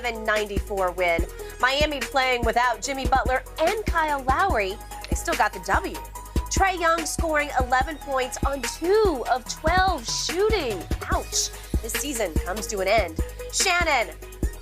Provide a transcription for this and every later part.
107-94 win. Miami playing without Jimmy Butler and Kyle Lowry. They still got the W. Trae Young scoring 11 points on 2 of 12 shooting. Ouch. This season comes to an end. Shannon,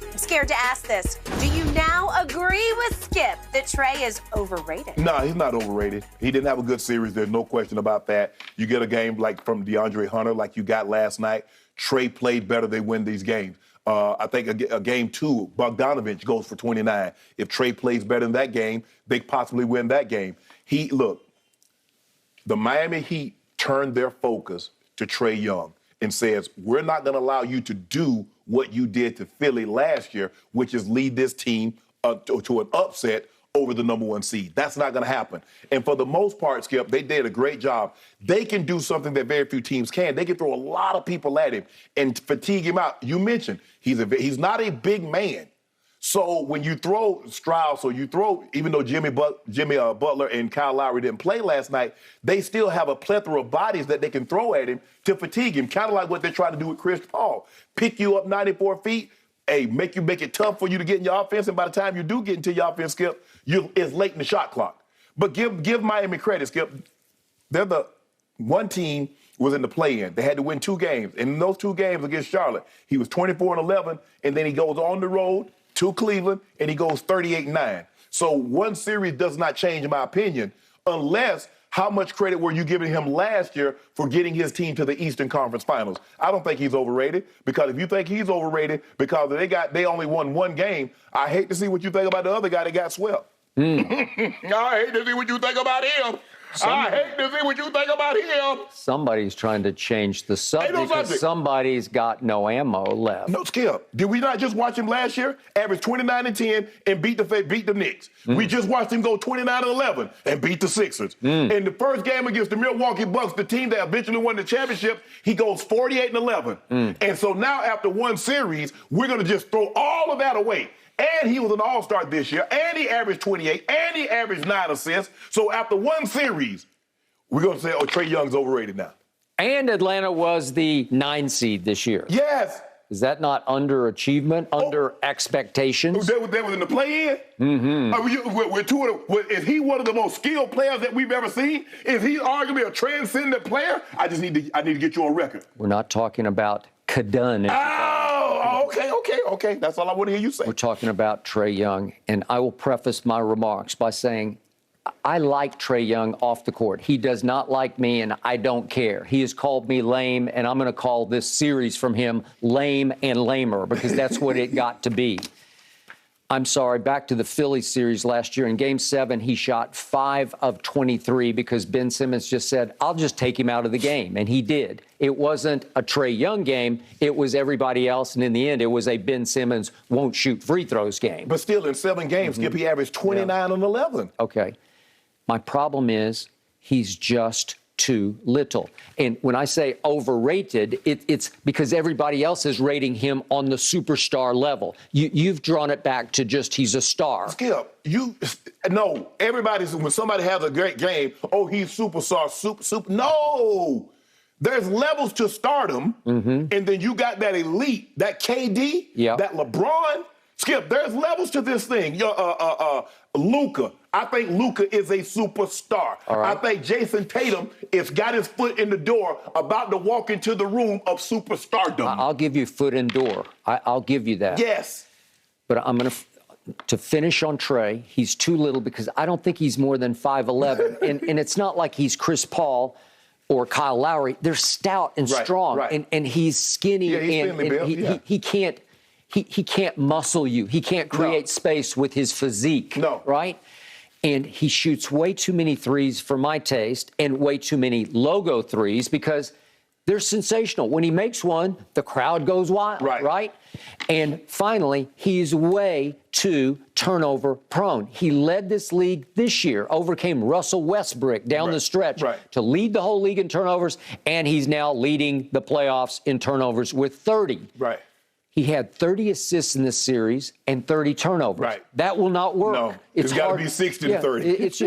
I'm scared to ask this. Do you now agree with Skip that Trae is overrated? No, he's not overrated. He didn't have a good series. There's no question about that. You get a game like from DeAndre Hunter like you got last night. Trae played better. They win these games. I think a game 2, Bogdanovich goes for 29. If Trae plays better in that game, they possibly win that game. The Miami Heat turned their focus to Trae Young and says, we're not going to allow you to do what you did to Philly last year, which is lead this team to an upset over the number 1 seed. That's not going to happen. And for the most part, Skip, they did a great job. They can do something that very few teams can. They can throw a lot of people at him and fatigue him out. You mentioned he's not a big man. So when you throw Strauss or you throw, even though Jimmy Butler and Kyle Lowry didn't play last night, they still have a plethora of bodies that they can throw at him to fatigue him, kind of like what they're trying to do with Chris Paul. Pick you up 94 feet, make it tough for you to get in your offense, and by the time you do get into your offense, Skip, it's late in the shot clock. But give Miami credit, Skip. They're the one team was in the play-in. They had to win 2 games. And in those 2 games against Charlotte, he was 24-11, and then he goes on the road to Cleveland, and he goes 38-9. So one series does not change, in my opinion, unless how much credit were you giving him last year for getting his team to the Eastern Conference Finals? I don't think he's overrated, because if you think he's overrated because they only won 1 game, I hate to see what you think about the other guy that got swept. I hate to see what you think about him. I hate to see what you think about him. Somebody's trying to change the subject because somebody's got no ammo left. No, Skip. Did we not just watch him last year? Average 29-10 and beat the Knicks. We just watched him go 29-11 and beat the Sixers. In the first game against the Milwaukee Bucks, the team that eventually won the championship, he goes 48-11. And so now after 1 series, we're going to just throw all of that away. And he was an all-star this year, and he averaged 28, and he averaged 9 assists. So after 1 series, we're going to say, Trae Young's overrated now. And Atlanta was the 9 seed this year. Yes. Is that not underachievement, under expectations? They was in the play-in? Is he one of the most skilled players that we've ever seen? Is he arguably a transcendent player? I need to get you on record. We're not talking about Kadun. Okay. That's all I want to hear you say. We're talking about Trae Young, and I will preface my remarks by saying I like Trae Young off the court. He does not like me, and I don't care. He has called me lame, and I'm going to call this series from him lame and lamer, because that's what it got to be. I'm sorry, back to the Phillies series last year. In Game 7, he shot 5 of 23 because Ben Simmons just said, I'll just take him out of the game, and he did. It wasn't a Trae Young game. It was everybody else, and in the end, it was a Ben Simmons won't shoot free throws game. But still, in 7 games, Skip, he averaged 29 and 11. Okay. My problem is he's just too little. And when I say overrated, it's because everybody else is rating him on the superstar level. You've drawn it back to just he's a star. Skip, when somebody has a great game, he's superstar, super. No! There's levels to stardom, and then you got that elite, that KD, that LeBron. Skip, there's levels to this thing. Luka. I think Luka is a superstar. Right. I think Jason Tatum has got his foot in the door, about to walk into the room of superstardom. I'll give you foot in door. I'll give you that. Yes. But I'm going to finish on Trae. He's too little because I don't think he's more than 5'11". and it's not like he's Chris Paul or Kyle Lowry. They're stout and strong. Right. And he's skinny. He can't muscle you. He can't create space with his physique. No. Right? And he shoots way too many threes for my taste, and way too many logo threes because they're sensational. When he makes one, the crowd goes wild, right? And finally, he's way too turnover prone. He led this league this year, overcame Russell Westbrook down the stretch to lead the whole league in turnovers, and he's now leading the playoffs in turnovers with 30. Right. He had 30 assists in this series and 30 turnovers. Right. That will not work. No, it's got to be 60 to 30. It's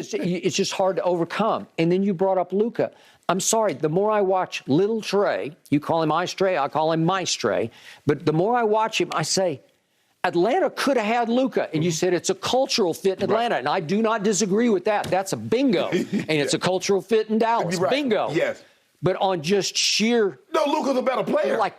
just hard to overcome. And then you brought up Luka. I'm sorry, the more I watch little Trae, you call him Ice Trae, I call him Mice Trae, but the more I watch him, I say, Atlanta could have had Luka, and you said it's a cultural fit in Atlanta, and I do not disagree with that. That's a bingo. And it's a cultural fit in Dallas. Bingo. Yes. But on just sheer... No, Luka's a better player. Like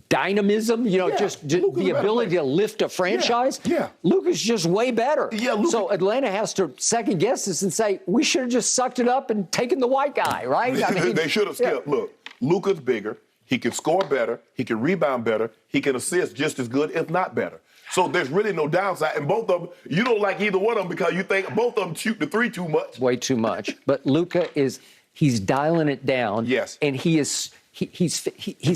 dynamism, just the ability to lift a franchise. Yeah. Luka's just way better. Yeah, Luka. So Atlanta has to second guess this and say, we should have just sucked it up and taken the white guy, right? I mean, they should have skipped. Yeah. Look, Luka's bigger. He can score better. He can rebound better. He can assist just as good, if not better. So there's really no downside. And both of them, you don't like either one of them because you think both of them shoot the three too much. Way too much. But Luka he's dialing it down. Yes. And he's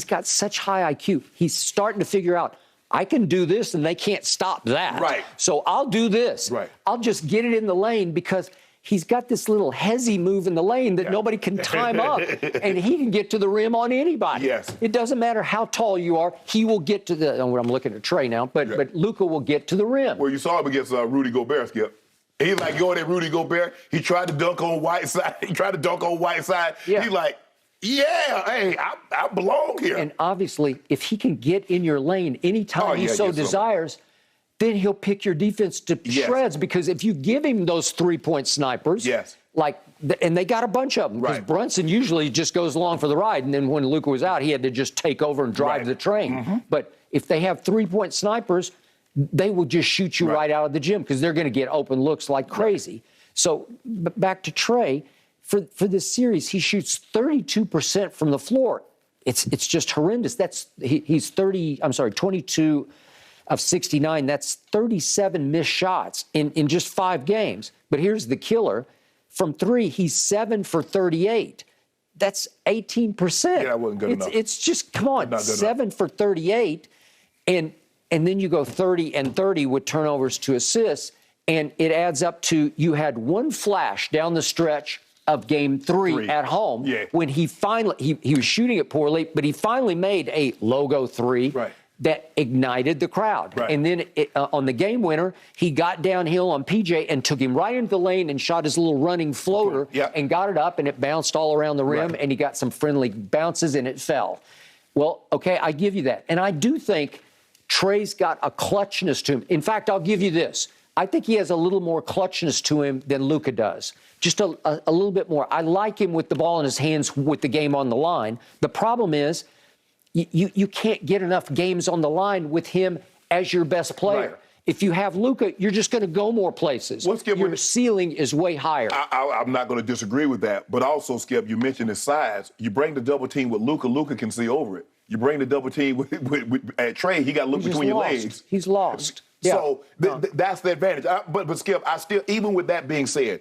got such high IQ. He's starting to figure out, I can do this and they can't stop that. Right. So I'll do this. Right. I'll just get it in the lane because he's got this little hezzy move in the lane that nobody can time up, and he can get to the rim on anybody. Yes. It doesn't matter how tall you are. He will get to the. I'm looking at Trae now, but Luka will get to the rim. Well, you saw him against Rudy Gobert, Skip. He's like going at Rudy Gobert. He tried to dunk on Whiteside. Yeah. He's like, yeah, hey, I belong here. And obviously, if he can get in your lane anytime he so desires, then he'll pick your defense to shreds, because if you give him those three-point snipers, and they got a bunch of them, because Brunson usually just goes along for the ride, and then when Luka was out, he had to just take over and drive the train. But if they have three-point snipers, they will just shoot you right out of the gym because they're going to get open looks like crazy. So back to Trae, for this series, he shoots 32% from the floor. It's just horrendous. He's 22 of 69, that's 37 missed shots in just 5 games. But here's the killer. From 3, he's 7 for 38. That's 18%. Yeah, that wasn't good enough. It's just, come on, 7 for 38. And then you go 30 and 30 with turnovers to assists. And it adds up to, you had one flash down the stretch of game 3 at home when he finally, he was shooting it poorly, but he finally made a logo 3. That ignited the crowd. And then on the game winner, he got downhill on PJ and took him right into the lane and shot his little running floater and got it up, and it bounced all around the rim, and he got some friendly bounces, and it fell. Well, okay, I give you that. And I do think Trae's got a clutchness to him. In fact, I'll give you this. I think he has a little more clutchness to him than Luka does. Just a little bit more. I like him with the ball in his hands with the game on the line. The problem is, you can't get enough games on the line with him as your best player. If you have Luka, you're just going to go more places. Your ceiling is way higher. I'm not going to disagree with that. But also, Skip, you mentioned his size. You bring the double team with Luka, Luka can see over it. You bring the double team with Trae, he got to look between your legs. He's lost. So that's the advantage. But Skip, I still, even with that being said,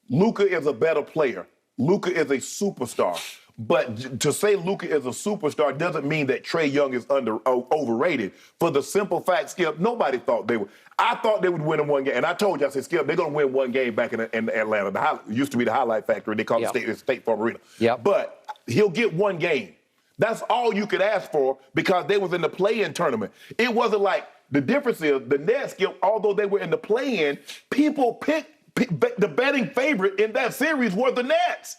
Luka is a better player. Luka is a superstar. But to say Luka is a superstar doesn't mean that Trae Young is overrated. For the simple fact, Skip, nobody thought they would. I thought they would win in one game. And I told you, I said, Skip, they're going to win one game back in Atlanta. It used to be the Highlight Factory. They call it State Farm Arena. But he'll get one game. That's all you could ask for because they was in the play-in tournament. It wasn't like, the difference is the Nets, Skip, although they were in the play-in, people picked the betting favorite in that series were the Nets.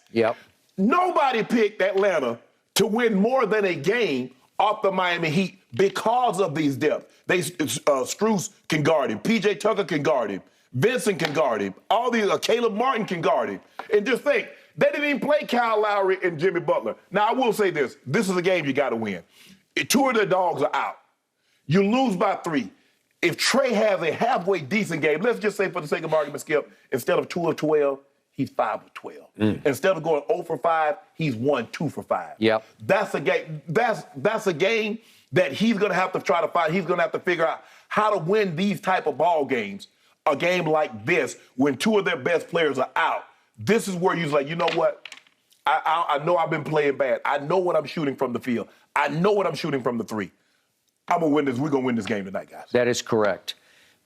Nobody picked Atlanta to win more than a game off the Miami Heat because of these depths. Strus can guard him. P.J. Tucker can guard him. Vincent can guard him. All these, Caleb Martin can guard him. And just think, they didn't even play Kyle Lowry and Jimmy Butler. Now, I will say this. This is a game you got to win. 2 of their dogs are out. You lose by 3. If Trae has a halfway decent game, let's just say for the sake of argument, Skip, instead of 2 of 12, he's 5 of 12. Instead of going 0 for 5, he's 2 for 5. That's a game. That's a game that he's going to have to try to find. He's going to have to figure out how to win these type of ball games. A game like this, when 2 of their best players are out, this is where you're like, you know what? I know I've been playing bad. I know what I'm shooting from the field. I know what I'm shooting from the 3. I'm gonna win this. We're gonna win this game tonight, guys. That is correct.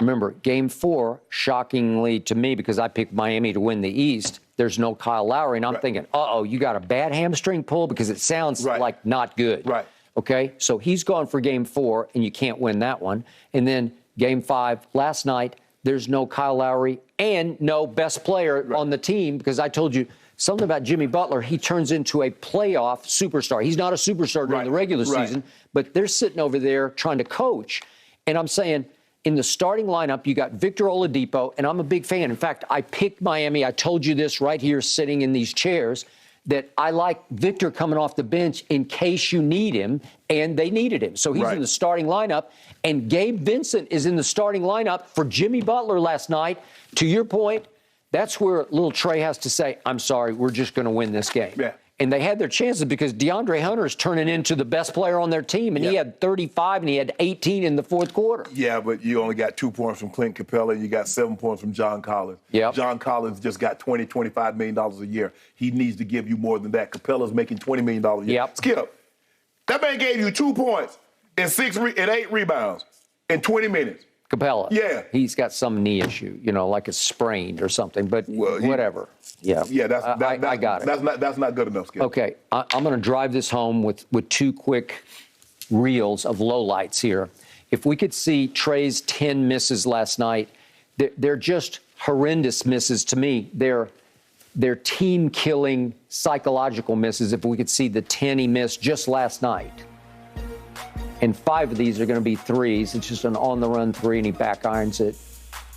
Remember, game 4, shockingly to me, because I picked Miami to win the East, there's no Kyle Lowry, and I'm thinking, you got a bad hamstring pull because it sounds like not good. Okay, so he's gone for game 4, and you can't win that one. And then game 5 last night, there's no Kyle Lowry and no best player on the team, because I told you something about Jimmy Butler. He turns into a playoff superstar. He's not a superstar during the regular season, but they're sitting over there trying to coach. And I'm saying, In the starting lineup, you got Victor Oladipo, and I'm a big fan. In fact, I picked Miami. I told you this right here sitting in these chairs, that I like Victor coming off the bench in case you need him, and they needed him. So he's in the starting lineup, and Gabe Vincent is in the starting lineup for Jimmy Butler last night. To your point, that's where little Trae has to say, I'm sorry, we're just going to win this game. Yeah. And they had their chances because DeAndre Hunter is turning into the best player on their team, and he had 35 and he had 18 in the fourth quarter. Yeah, but you only got 2 points from Clint Capella. You got 7 points from John Collins. Yep. John Collins just got $25 million a year. He needs to give you more than that. Capella's making $20 million a year. Yep. Skip, that man gave you 2 points and 8 rebounds in 20 minutes. Capella. Yeah. He's got some knee issue, like it's sprained or something, but whatever. Yeah. Yeah, I got it. That's not good enough, Skip. Okay, I'm going to drive this home with 2 quick reels of lowlights here. If we could see Trae's 10 misses last night, they're just horrendous misses to me. They're team-killing psychological misses if we could see the 10 he missed just last night. And 5 of these are going to be threes. It's just an on-the-run 3, and he back irons it.